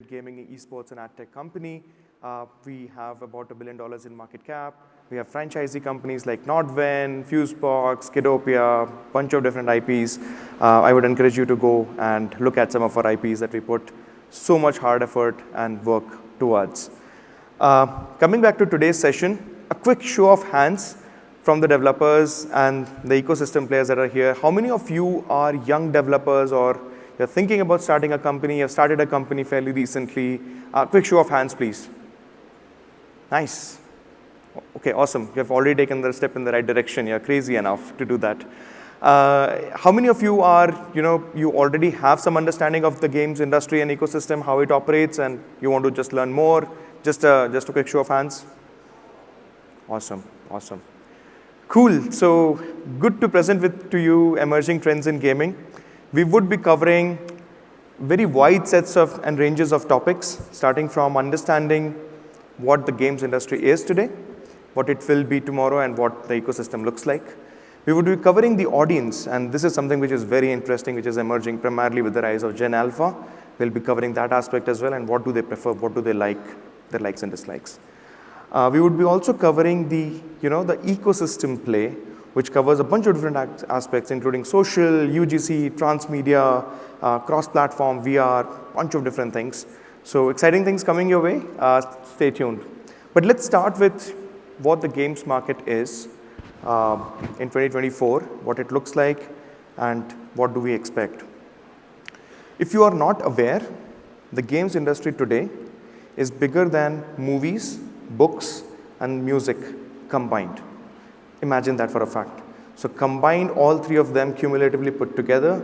gaming, esports, and ad tech company. We have about $1 billion in market cap. We have franchisee companies like Nordven, Fusebox, Kidopia, bunch of different IPs. I would encourage you to go and look at some of our IPs that we put so much hard effort and work towards. Coming back to today's session, a quick show of hands from the developers and the ecosystem players that are here. How many of you are young developers or you're thinking about starting a company, you've started a company fairly recently? Quick show of hands, please. Nice. Okay, awesome. You have already taken the step in the right direction. You're crazy enough to do that. How many of you are, you already have some understanding of the games industry and ecosystem, how it operates, and you want to just learn more? Just a quick show of hands. Awesome, awesome. Cool. So good to present to you emerging trends in gaming. We would be covering very wide sets of and ranges of topics, starting from understanding what the games industry is today, what it will be tomorrow, and what the ecosystem looks like. We would be covering the audience, and this is something which is very interesting, which is emerging primarily with the rise of Gen Alpha. We'll be covering that aspect as well, and what do they prefer, what do they like, their likes and dislikes. We would be also covering the ecosystem play, which covers a bunch of different aspects, including social, UGC, transmedia, cross-platform, VR, bunch of different things. So exciting things coming your way. Stay tuned. But let's start with what the games market is in 2024, what it looks like, and what do we expect. If you are not aware, the games industry today is bigger than movies, books, and music combined. Imagine that for a fact. So combined, all three of them cumulatively put together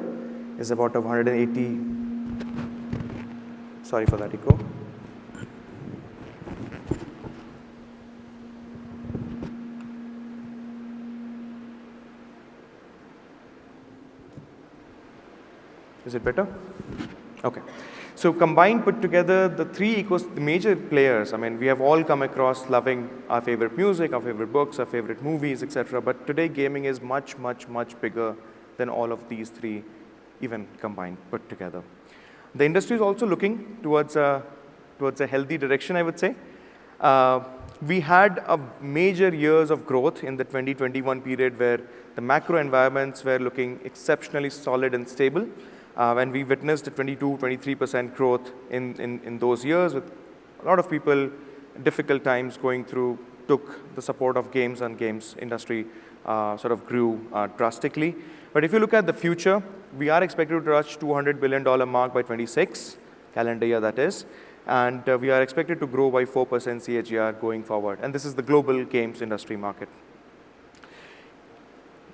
is about 180. Sorry for that echo. Is it better? Okay. So combined, put together, the the major players, we have all come across loving our favorite music, our favorite books, our favorite movies, etc. But today, gaming is much, much, much bigger than all of these three, even combined, put together. The industry is also looking towards a healthy direction, I would say. We had a major years of growth in the 2021 period where the macro environments were looking exceptionally solid and stable. When we witnessed a 22-23% growth in those years, with a lot of people, difficult times going through, took the support of games, and games industry sort of grew drastically. But if you look at the future, we are expected to touch $200 billion mark by 26, calendar year that is, and we are expected to grow by 4% CAGR going forward. And this is the global games industry market.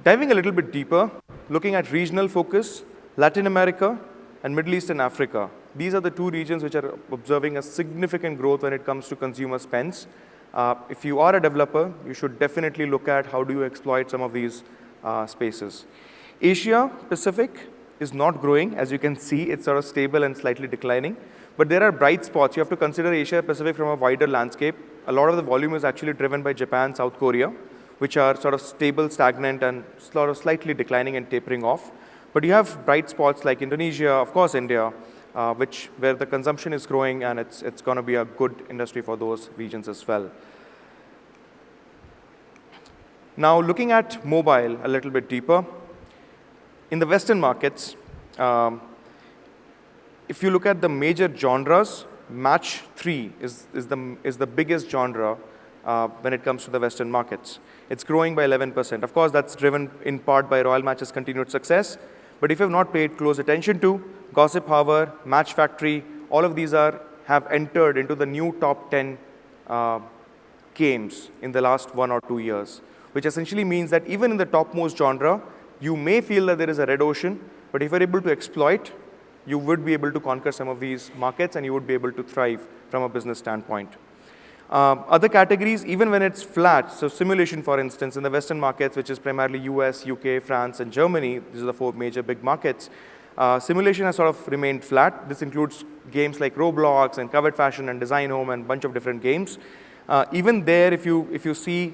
Diving a little bit deeper, looking at regional focus, Latin America and Middle East and Africa. These are the two regions which are observing a significant growth when it comes to consumer spends. If you are a developer, you should definitely look at how do you exploit some of these spaces. Asia Pacific is not growing. As you can see, it's sort of stable and slightly declining. But there are bright spots. You have to consider Asia Pacific from a wider landscape. A lot of the volume is actually driven by Japan, South Korea, which are sort of stable, stagnant, and sort of slightly declining and tapering off. But you have bright spots like Indonesia, of course India, where the consumption is growing, and it's going to be a good industry for those regions as well. Now, looking at mobile a little bit deeper, in the Western markets, if you look at the major genres, Match 3 is the biggest genre when it comes to the Western markets. It's growing by 11%. Of course, that's driven in part by Royal Match's continued success. But if you have not paid close attention to, Gossip Hour, Match Factory, all of these have entered into the new top 10 games in the last 1 or 2 years, which essentially means that even in the topmost genre, you may feel that there is a red ocean, but if you're able to exploit, you would be able to conquer some of these markets, and you would be able to thrive from a business standpoint. Other categories, even when it's flat, so simulation, for instance, in the Western markets, which is primarily US, UK, France, and Germany, these are the 4 major big markets, simulation has sort of remained flat. This includes games like Roblox and Covered Fashion and Design Home and a bunch of different games. Even there, if you see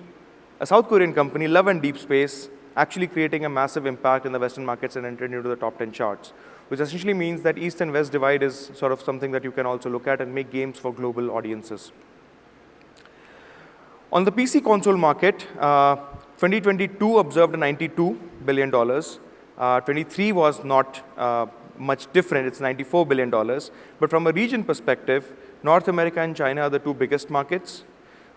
a South Korean company, Love and Deep Space, actually creating a massive impact in the Western markets and entering into the top 10 charts. which essentially means that East and West divide is sort of something that you can also look at and make games for global audiences. On the PC console market, 2022 observed a $92 billion. 23 was not much different, it's $94 billion. But from a region perspective, North America and China are the two biggest markets.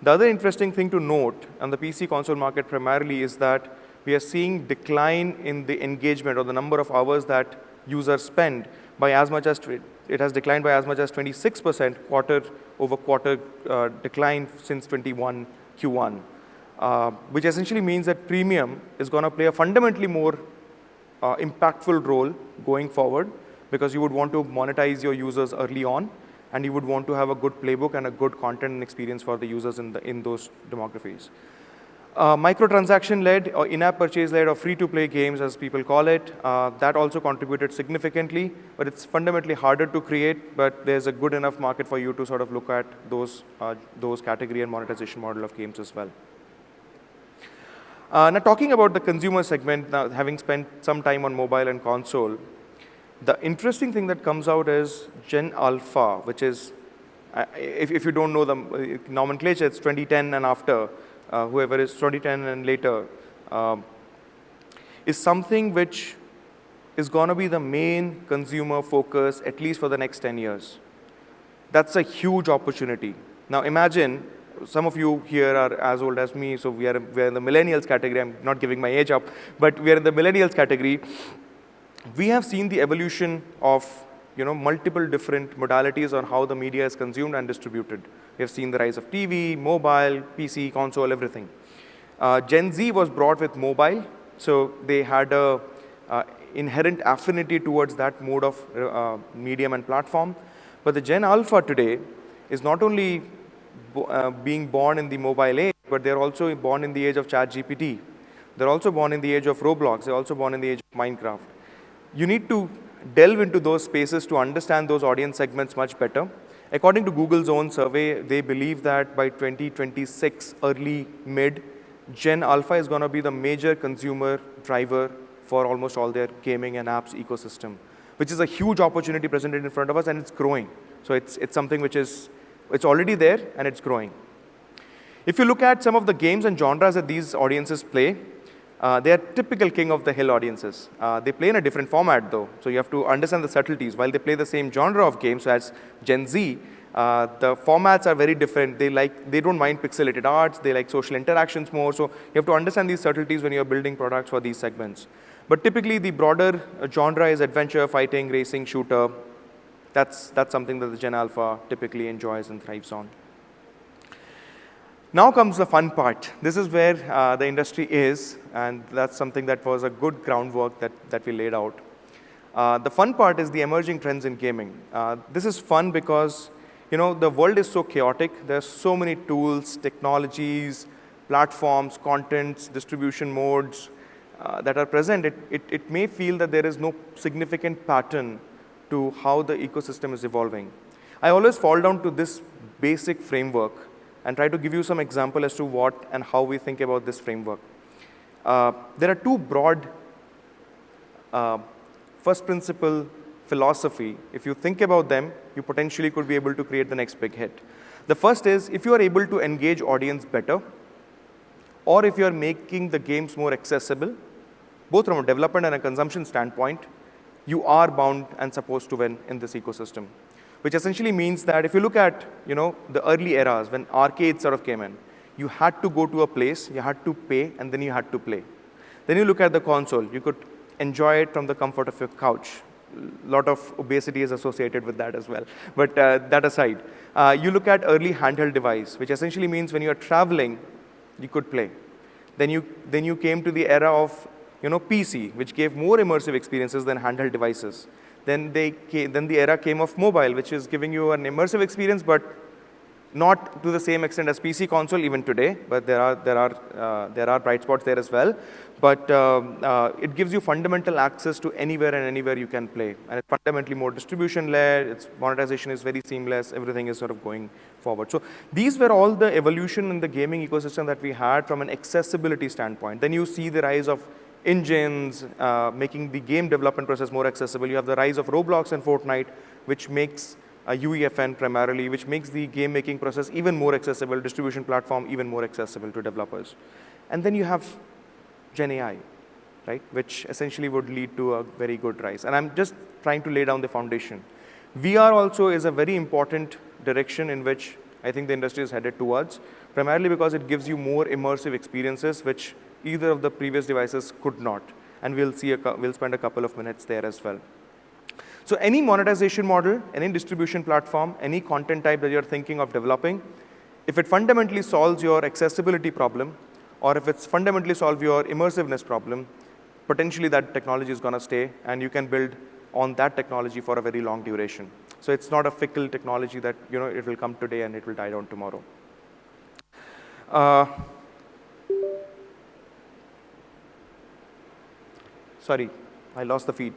The other interesting thing to note on the PC console market primarily is that we are seeing decline in the engagement or the number of hours that users spend by as much as, it has declined by as much as 26% quarter-over-quarter decline since 21 Q1, which essentially means that premium is going to play a fundamentally more impactful role going forward, because you would want to monetize your users early on, and you would want to have a good playbook and a good content and experience for the users in those demographies. Microtransaction-led or in-app purchase-led or free-to-play games, as people call it, that also contributed significantly, but it's fundamentally harder to create, but there's a good enough market for you to sort of look at those category and monetization model of games as well. Now, talking about the consumer segment, now having spent some time on mobile and console, the interesting thing that comes out is Gen Alpha, which is, if you don't know the nomenclature, it's 2010 and after, whoever is 2010 and later, is something which is going to be the main consumer focus, at least for the next 10 years. That's a huge opportunity. Now, imagine, some of you here are as old as me, so we're in the millennials category. I'm not giving my age up, but we're in the millennials category. We have seen the evolution of multiple different modalities on how the media is consumed and distributed. We have seen the rise of TV, mobile, PC, console, everything. Gen Z was brought with mobile, so they had a inherent affinity towards that mode of medium and platform. But the Gen Alpha today is not only being born in the mobile age, but they're also born in the age of ChatGPT. They're also born in the age of Roblox. They're also born in the age of Minecraft. You need to delve into those spaces to understand those audience segments much better. According to Google's own survey, they believe that by 2026, early, mid, Gen Alpha is going to be the major consumer driver for almost all their gaming and apps ecosystem, which is a huge opportunity presented in front of us, and it's growing. So it's something which is, it's already there, and it's growing. If you look at some of the games and genres that these audiences play, they are typical king of the hill audiences. They play in a different format, though, so you have to understand the subtleties. While they play the same genre of games as Gen Z, the formats are very different. They don't mind pixelated arts. They like social interactions more. So you have to understand these subtleties when you're building products for these segments. But typically, the broader genre is adventure, fighting, racing, shooter. That's something that the Gen Alpha typically enjoys and thrives on. Now comes the fun part. This is where the industry is, and that's something that was a good groundwork that we laid out. The fun part is the emerging trends in gaming. This is fun because the world is so chaotic. There's so many tools, technologies, platforms, contents, distribution modes that are present. It may feel that there is no significant pattern to how the ecosystem is evolving. I always fall down to this basic framework and try to give you some example as to what and how we think about this framework. There are two broad first principle philosophy. If you think about them, you potentially could be able to create the next big hit. The first is, if you are able to engage audience better, or if you are making the games more accessible, both from a development and a consumption standpoint, you are bound and supposed to win in this ecosystem. Which essentially means that if you look at the early eras when arcades sort of came in, you had to go to a place, you had to pay, and then you had to play. Then you look at the console, you could enjoy it from the comfort of your couch. A lot of obesity is associated with that as well. But that aside, you look at early handheld device, which essentially means when you are traveling, you could play. Then you came to the era of PC, which gave more immersive experiences than handheld devices. Then the era came of mobile, which is giving you an immersive experience, but not to the same extent as PC console even today. But there are bright spots there as well. But it gives you fundamental access to anywhere and anywhere you can play, and it's fundamentally more distribution-led. Its monetization is very seamless. Everything is sort of going forward. So these were all the evolution in the gaming ecosystem that we had from an accessibility standpoint. Then you see the rise of engines, making the game development process more accessible. You have the rise of Roblox and Fortnite, which makes UEFN primarily, which makes the game making process even more accessible, distribution platform even more accessible to developers. And then you have Gen AI, right, which essentially would lead to a very good rise. And I'm just trying to lay down the foundation. VR also is a very important direction in which I think the industry is headed towards, primarily because it gives you more immersive experiences, which either of the previous devices could not. And we'll spend a couple of minutes there as well. So any monetization model, any distribution platform, any content type that you're thinking of developing, if it fundamentally solves your accessibility problem, or if it's fundamentally solve your immersiveness problem, potentially that technology is going to stay, and you can build on that technology for a very long duration. So it's not a fickle technology that it will come today and it will die down tomorrow. Sorry, I lost the feed.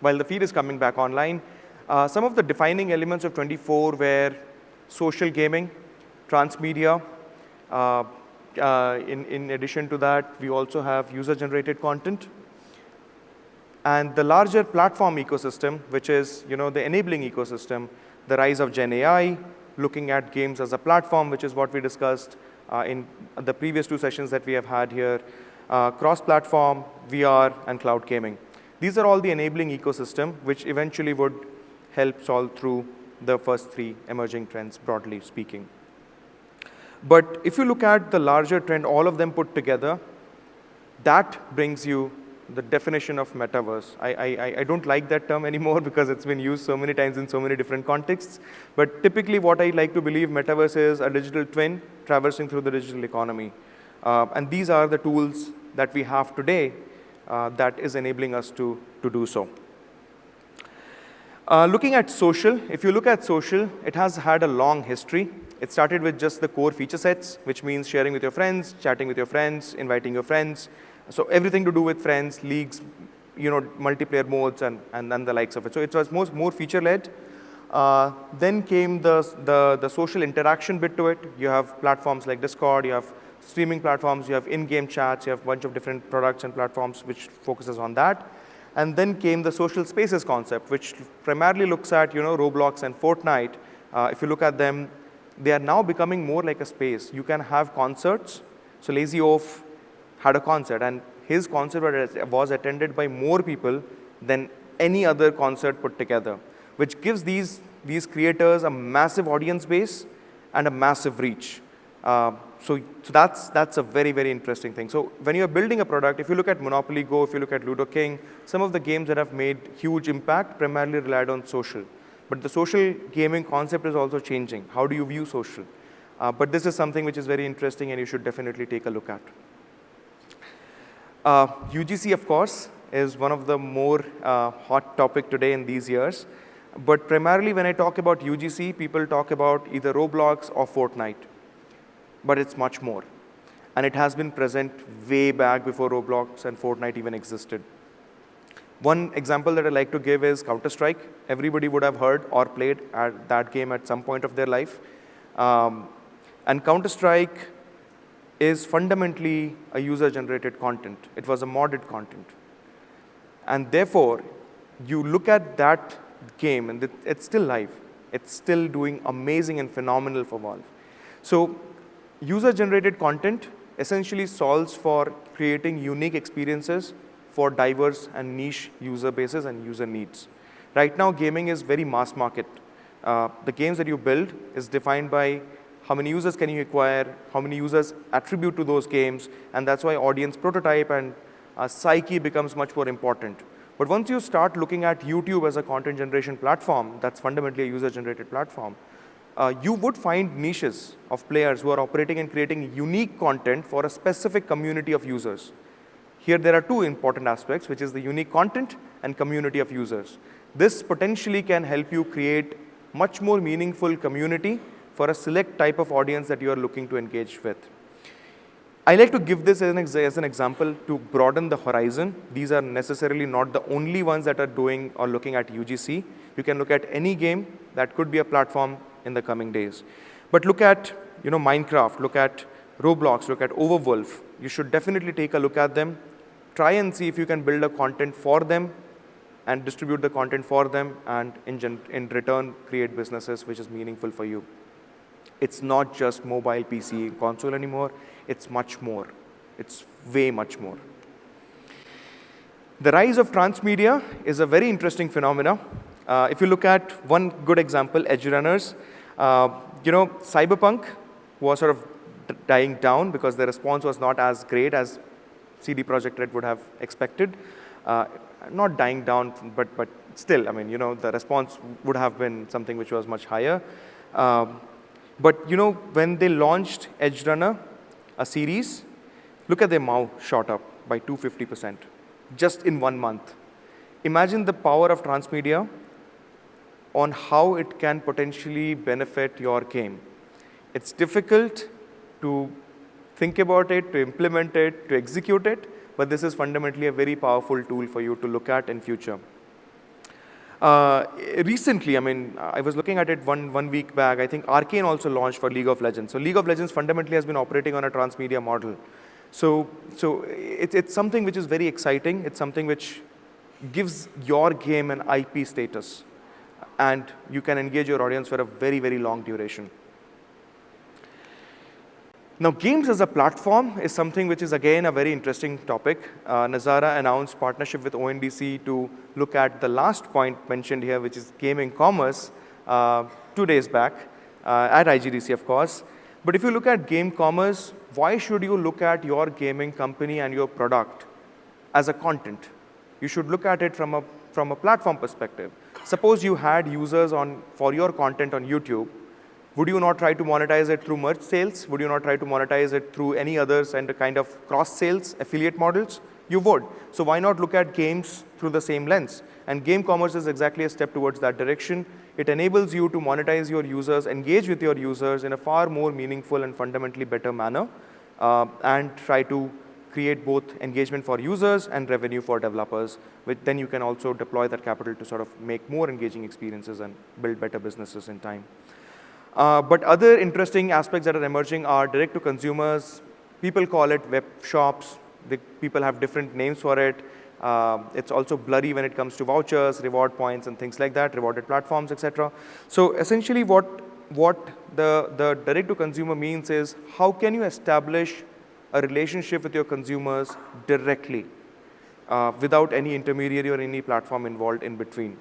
While the feed is coming back online, some of the defining elements of 24 were social gaming, transmedia. In addition to that, we also have user-generated content. And the larger platform ecosystem, which is the enabling ecosystem, the rise of Gen AI, looking at games as a platform, which is what we discussed in the previous 2 sessions that we have had here, cross-platform, VR, and cloud gaming. These are all the enabling ecosystem, which eventually would help solve through the first 3 emerging trends, broadly speaking. But if you look at the larger trend, all of them put together, that brings you the definition of metaverse. I don't like that term anymore because it's been used so many times in so many different contexts. But typically, what I like to believe metaverse is a digital twin traversing through the digital economy. And these are the tools that we have today that is enabling us to do so. Looking at social, if you look at social, it has had a long history. It started with just the core feature sets, which means sharing with your friends, chatting with your friends, inviting your friends. So everything to do with friends, leagues, multiplayer modes, and the likes of it. So it was more feature-led. Then came the social interaction bit to it. You have platforms like Discord, you have streaming platforms, you have in-game chats, you have a bunch of different products and platforms which focuses on that. And then came the social spaces concept, which primarily looks at Roblox and Fortnite. If you look at them, they are now becoming more like a space. You can have concerts. So Lazy Oaf had a concert, and his concert was attended by more people than any other concert put together, which gives these creators a massive audience base and a massive reach. So that's a very, very interesting thing. So when you're building a product, if you look at Monopoly Go, if you look at Ludo King, some of the games that have made huge impact primarily relied on social. But the social gaming concept is also changing. How do you view social? But this is something which is very interesting, and you should definitely take a look at. UGC, of course, is one of the more hot topic today in these years. But primarily when I talk about UGC, people talk about either Roblox or Fortnite. But it's much more. And it has been present way back before Roblox and Fortnite even existed. One example that I like to give is Counter-Strike. Everybody would have heard or played that game at some point of their life. And Counter-Strike is fundamentally a user-generated content. It was a modded content. And therefore, you look at that game, and it's still live. It's still doing amazing and phenomenal for Valve. So user-generated content essentially solves for creating unique experiences for diverse and niche user bases and user needs. Right now, gaming is very mass market. The games that you build is defined by how many users can you acquire, how many users attribute to those games, and that's why audience prototype and psyche becomes much more important. But once you start looking at YouTube as a content generation platform, that's fundamentally a user-generated platform, you would find niches of players who are operating and creating unique content for a specific community of users. Here, there are 2 important aspects, which is the unique content and community of users. This potentially can help you create much more meaningful community for a select type of audience that you are looking to engage with. I like to give this as an example to broaden the horizon. These are necessarily not the only ones that are doing or looking at UGC. You can look at any game that could be a platform in the coming days. But look at Minecraft, look at Roblox, look at Overwolf. You should definitely take a look at them. Try and see if you can build a content for them and distribute the content for them, and in return create businesses which is meaningful for you. It's not just mobile, PC, console anymore. It's much more. It's way much more. The rise of transmedia is a very interesting phenomena. If you look at one good example, edge runners, Cyberpunk was sort of dying down because the response was not as great as CD Projekt Red would have expected. Not dying down, but still, I mean, the response would have been something which was much higher. But when they launched Edge Runner, a series, look at their MAU shot up by 250% just in 1 month. Imagine the power of transmedia on how it can potentially benefit your game. It's difficult to think about it, to implement it, to execute it, but this is fundamentally a very powerful tool for you to look at in future. Recently, I mean, I was looking at it one week back. I think Arcane also launched for League of Legends. So League of Legends fundamentally has been operating on a transmedia model. So it's something which is very exciting. It's something which gives your game an IP status, and you can engage your audience for a very, very long duration. Now, games as a platform is something which is, again, a very interesting topic. Nazara announced partnership with ONDC to look at the last point mentioned here, which is gaming commerce, 2 days back, at IGDC, of course. But if you look at game commerce, why should you look at your gaming company and your product as a content? You should look at it from a platform perspective. Suppose you had users for your content on YouTube. Would you not try to monetize it through merch sales? Would you not try to monetize it through any others and a kind of cross-sales affiliate models? You would. So why not look at games through the same lens? And game commerce is exactly a step towards that direction. It enables you to monetize your users, engage with your users in a far more meaningful and fundamentally better manner, and try to create both engagement for users and revenue for developers. Then you can also deploy that capital to sort of make more engaging experiences and build better businesses in time. But other interesting aspects that are emerging are direct to consumers. People call it web shops. People have different names for it. It's also blurry when it comes to vouchers, reward points, and things like that, rewarded platforms, etc. So essentially what the direct to consumer means is, how can you establish a relationship with your consumers directly without any intermediary or any platform involved in between.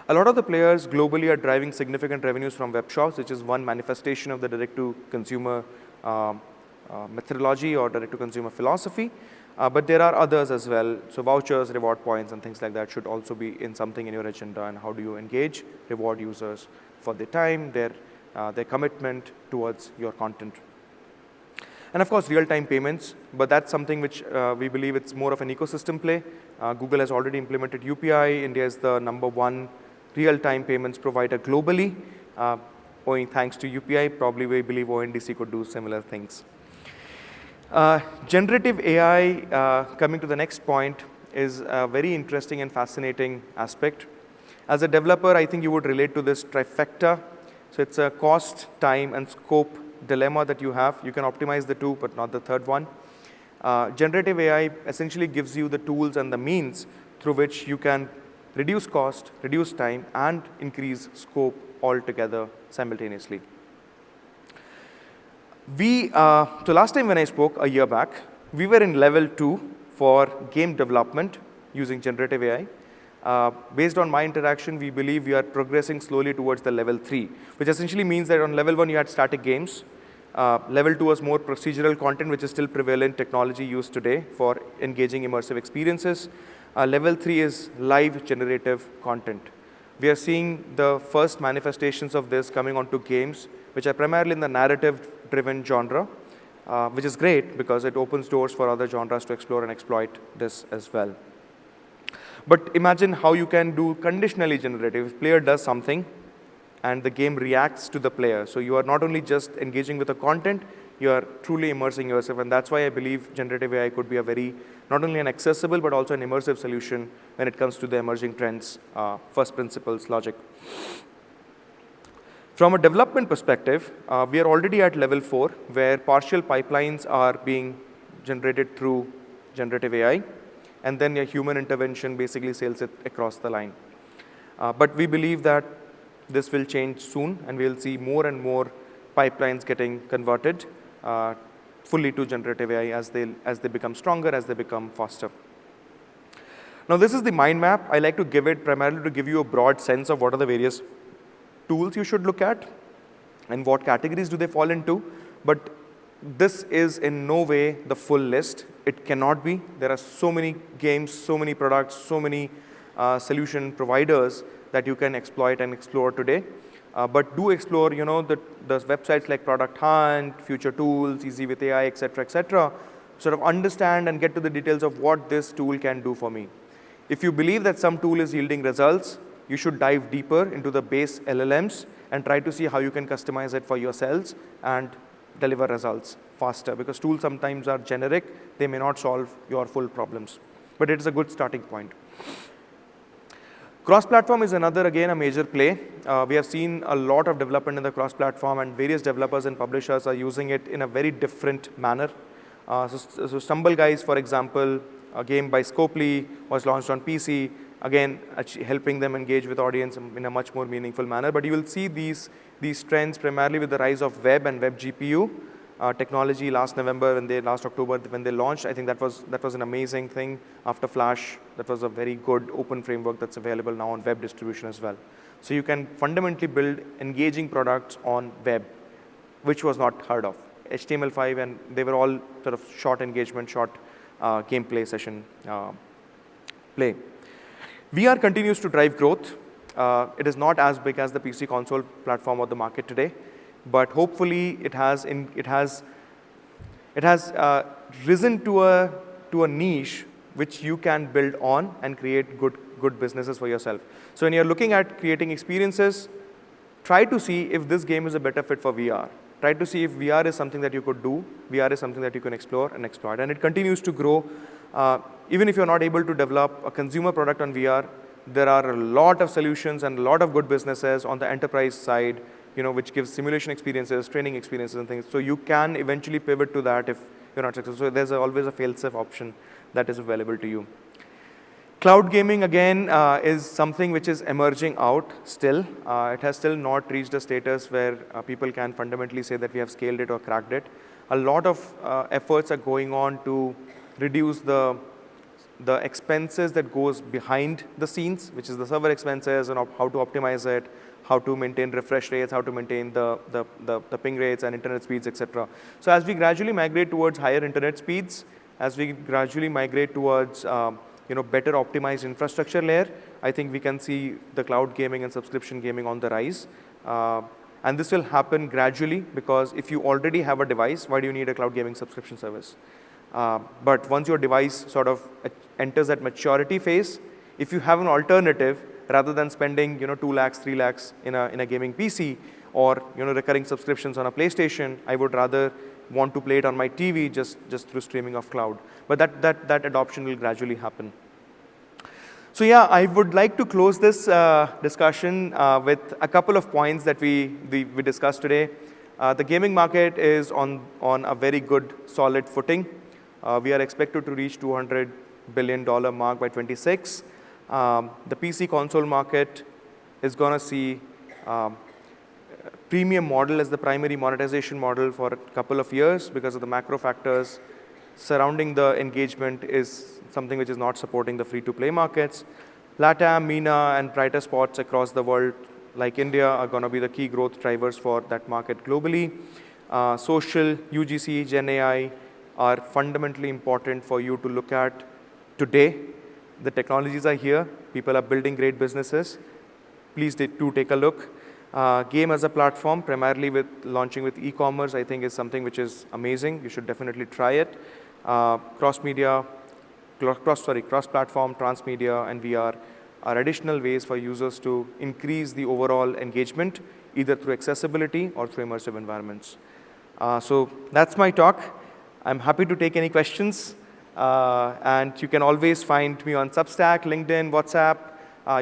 A lot of the players globally are driving significant revenues from web shops, which is one manifestation of the direct-to-consumer methodology or direct-to-consumer philosophy. But there are others as well. So vouchers, reward points, and things like that should also be in something in your agenda. And how do you engage, reward users for their time, their commitment towards your content. And of course, real-time payments. But that's something which we believe it's more of an ecosystem play. Google has already implemented UPI. India is the #1 real-time payments provider globally. Owing thanks to UPI, probably we believe ONDC could do similar things. Generative AI, coming to the next point, is a very interesting and fascinating aspect. As a developer, I think you would relate to this trifecta. So it's a cost, time, and scope dilemma that you have. You can optimize the two, but not the third one. Generative AI essentially gives you the tools and the means through which you can reduce cost, reduce time, and increase scope altogether simultaneously. So last time when I spoke a year back, we were in level 2 for game development using generative AI. Based on my interaction, we believe we are progressing slowly towards the level 3, which essentially means that on level 1, you had static games. Level 2 was more procedural content, which is still prevalent technology used today for engaging immersive experiences. Level 3 is live generative content. We are seeing the first manifestations of this coming onto games, which are primarily in the narrative-driven genre, which is great because it opens doors for other genres to explore and exploit this as well. But imagine how you can do conditionally generative. If player does something and the game reacts to the player. So you are not only just engaging with the content, you are truly immersing yourself. And that's why I believe generative AI could be a very, not only an accessible, but also an immersive solution when it comes to the emerging trends, first principles logic. From a development perspective, we are already at level 4, where partial pipelines are being generated through generative AI, and then a human intervention basically sails it across the line. But we believe that this will change soon, and we'll see more and more pipelines getting converted fully to generative AI as they become stronger, as they become faster. Now, this is the mind map. I like to give it primarily to give you a broad sense of what are the various tools you should look at and what categories do they fall into. But this is in no way the full list. It cannot be. There are so many games, so many products, so many solution providers that you can exploit and explore today. But do explore, the websites like Product Hunt, Future Tools, Easy with AI, et cetera, sort of understand and get to the details of what this tool can do for me. If you believe that some tool is yielding results, you should dive deeper into the base LLMs and try to see how you can customize it for yourselves and deliver results faster, because tools sometimes are generic. They may not solve your full problems, but it is a good starting point. Cross-platform is another, again, a major play. We have seen a lot of development in the cross-platform, and various developers and publishers are using it in a very different manner. So Stumble Guys, for example, a game by Scopely, was launched on PC, again, helping them engage with audience in a much more meaningful manner. But you will see these trends primarily with the rise of web and web GPU technology last October when they launched. I think that was an amazing thing. After Flash, that was a very good open framework that's available now on web distribution as well. So you can fundamentally build engaging products on web, which was not heard of. HTML5, and they were all sort of short engagement, short gameplay session play. VR continues to drive growth. It is not as big as the PC console platform or the market today, but hopefully it has risen to a niche which you can build on and create good businesses for yourself. So when you're looking at creating experiences, try to see if this game is a better fit for VR. Try to see if VR is something that you could do, VR is something that you can explore and exploit. And it continues to grow. Even if you're not able to develop a consumer product on VR, there are a lot of solutions and a lot of good businesses on the enterprise side, which gives simulation experiences, training experiences, and things. So you can eventually pivot to that if you're not successful. So there's always a fail-safe option that is available to you. Cloud gaming, again, is something which is emerging out still. It has still not reached a status where people can fundamentally say that we have scaled it or cracked it. A lot of efforts are going on to reduce the expenses that goes behind the scenes, which is the server expenses and how to optimize it, how to maintain refresh rates, how to maintain the ping rates and internet speeds, etc. So as we gradually migrate towards higher internet speeds, as we gradually migrate towards better optimized infrastructure layer, I think we can see the cloud gaming and subscription gaming on the rise. And this will happen gradually, because if you already have a device, why do you need a cloud gaming subscription service? But once your device sort of enters that maturity phase, if you have an alternative, rather than spending 2 lakhs, 3 lakhs in a gaming PC, or recurring subscriptions on a PlayStation, I would rather want to play it on my TV just through streaming of cloud. But that adoption will gradually happen. So yeah, I would like to close this discussion with a couple of points that we discussed today. The gaming market is on a very good, solid footing. We are expected to reach $200 billion mark by 26. The PC console market is going to see premium model as the primary monetization model for a couple of years, because of the macro factors surrounding the engagement is something which is not supporting the free-to-play markets. LATAM, MENA, and brighter spots across the world like India are going to be the key growth drivers for that market globally. Social, UGC, Gen AI are fundamentally important for you to look at today. The technologies are here. People are building great businesses. Please do take a look. Game as a platform, primarily with launching with e-commerce, I think is something which is amazing. You should definitely try it. Cross-platform, transmedia, and VR are additional ways for users to increase the overall engagement, either through accessibility or through immersive environments. So that's my talk. I'm happy to take any questions. And you can always find me on Substack, LinkedIn, WhatsApp.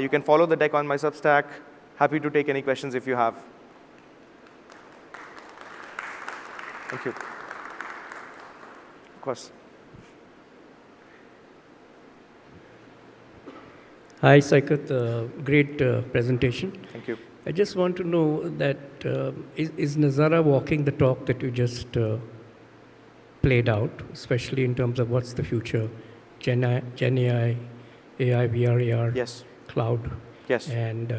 You can follow the deck on my Substack. Happy to take any questions if you have. Thank you. Of course. Hi, Saikat. Great presentation. Thank you. I just want to know that is Nazara walking the talk that you just played out, especially in terms of what's the future, Gen AI, VR, AR, Yes. cloud, Yes. and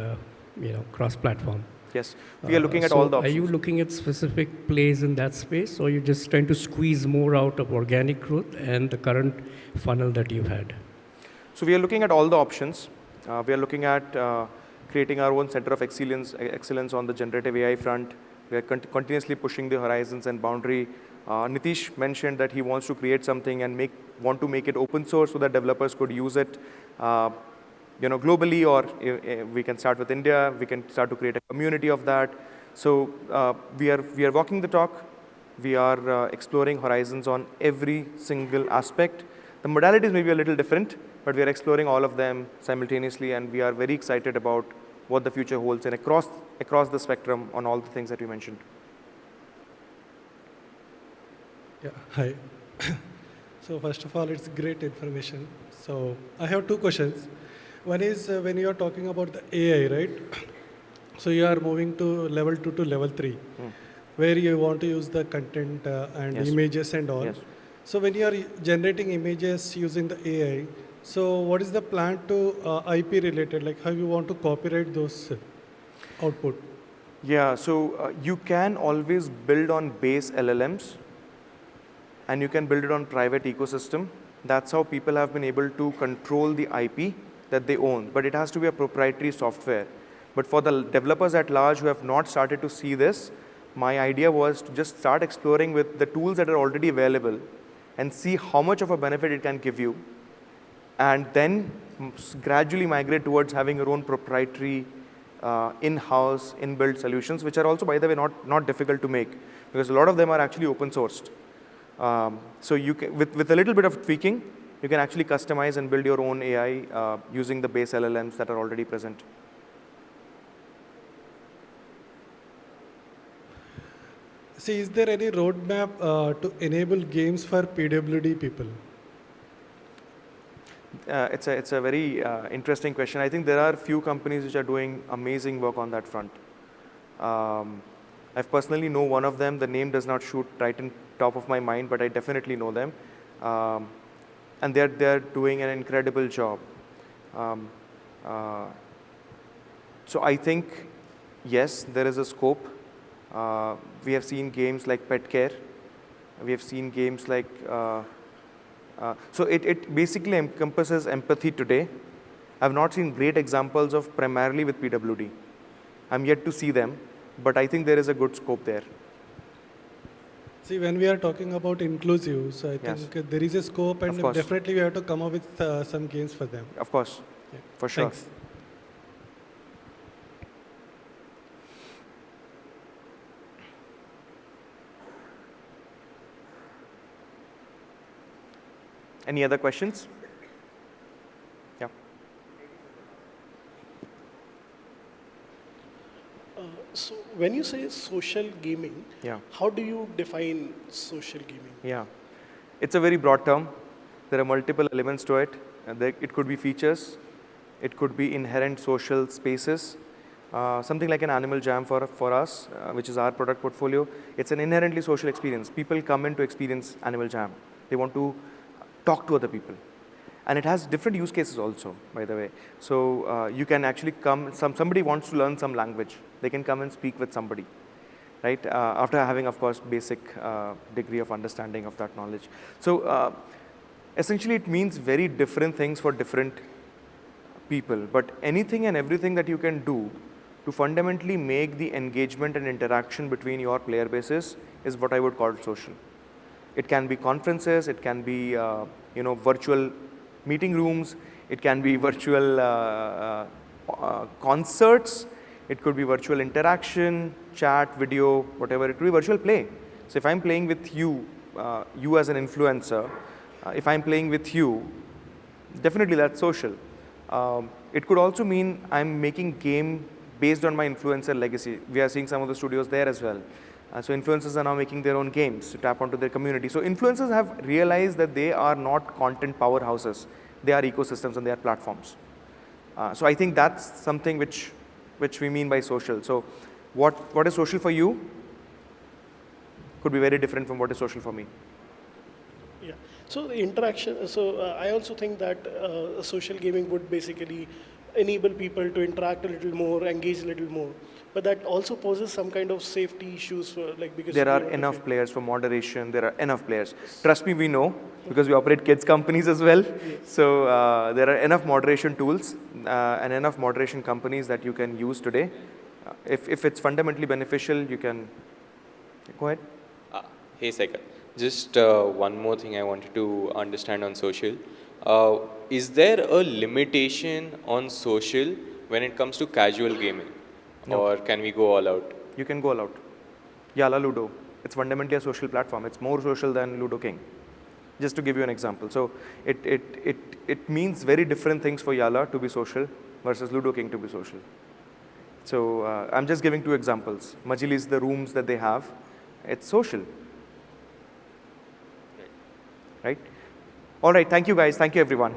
cross-platform. Yes. We are looking at all the options. Are you looking at specific plays in that space, or are you just trying to squeeze more out of organic growth and the current funnel that you had? So we are looking at all the options. We are looking at creating our own center of excellence on the generative AI front. We are continuously pushing the horizons and boundary. Nitish mentioned that he wants to create something and want to make it open source so that developers could use it globally, or we can start with India. We can start to create a community of that. So we are walking the talk. We are exploring horizons on every single aspect. The modalities may be a little different, but we are exploring all of them simultaneously, and we are very excited about what the future holds and across the spectrum on all the things that we mentioned. Yeah, hi. So first of all, it's great information. So I have two questions. One is when you are talking about the AI, right? So you are moving to level 2 to level 3, where you want to use the content and Yes. images and all. Yes. So when you are generating images using the AI, so what is the plan to IP related? Like how you want to copyright those output? Yeah, so you can always build on base LLMs, and you can build it on private ecosystem. That's how people have been able to control the IP that they own, but it has to be a proprietary software. But for the developers at large who have not started to see this, my idea was to just start exploring with the tools that are already available and see how much of a benefit it can give you, and then gradually migrate towards having your own proprietary in-house, inbuilt solutions, which are also, by the way, not difficult to make, because a lot of them are actually open sourced. So you can, with a little bit of tweaking, you can actually customize and build your own AI using the base LLMs that are already present. See, is there any roadmap to enable games for PWD people? It's a very interesting question. I think there are few companies which are doing amazing work on that front. I personally know one of them. The name does not shoot right in top of my mind, but I definitely know them. And they're doing an incredible job. So I think, yes, there is a scope. We have seen games like Pet Care. We have seen games like, so it basically encompasses empathy today. I've not seen great examples of primarily with PWD. I'm yet to see them, but I think there is a good scope there. See, when we are talking about inclusive, so I Yes. think there is a scope, and definitely we have to come up with some games for them. Of course, Yeah. for sure. Thanks. Any other questions? Yeah. So when you say social gaming, Yeah. how do you define social gaming? Yeah. It's a very broad term. There are multiple elements to it. It could be features. It could be inherent social spaces. Something like an Animal Jam for us, which is our product portfolio. It's an inherently social experience. People come in to experience Animal Jam. They want to talk to other people. And it has different use cases also, by the way. So you can actually come, somebody wants to learn some language. They can come and speak with somebody, right? After having, of course, basic degree of understanding of that knowledge. So essentially, it means very different things for different people. But anything and everything that you can do to fundamentally make the engagement and interaction between your player bases is what I would call social. It can be conferences, it can be virtual meeting rooms, it can be virtual concerts, it could be virtual interaction, chat, video, whatever. It could be virtual play. So if I'm playing with you, you as an influencer, if I'm playing with you, definitely that's social. It could also mean I'm making game based on my influencer legacy. We are seeing some of the studios there as well. So influencers are now making their own games to tap onto their community. So influencers have realized that they are not content powerhouses. They are ecosystems and they are platforms. So I think that's something which we mean by social. So what is social for you could be very different from what is social for me. Yeah. So the interaction, so I also think that social gaming would basically enable people to interact a little more, engage a little more. But that also poses some kind of safety issues for, like, because there are enough players for moderation. There are enough players. Trust me, we know because we operate kids companies as well. Yes. So there are enough moderation tools and enough moderation companies that you can use today. If it's fundamentally beneficial, you can go ahead. Hey, Saikat. Just one more thing I wanted to understand on social. Is there a limitation on social when it comes to casual gaming? No. Or can we go all out? You can go all out. Yalla Ludo. It's fundamentally a social platform. It's more social than Ludo King. Just to give you an example. So it means very different things for Yalla to be social versus Ludo King to be social. So I'm just giving two examples. Majlis, the rooms that they have, it's social. Right? All right. Thank you, guys. Thank you, everyone.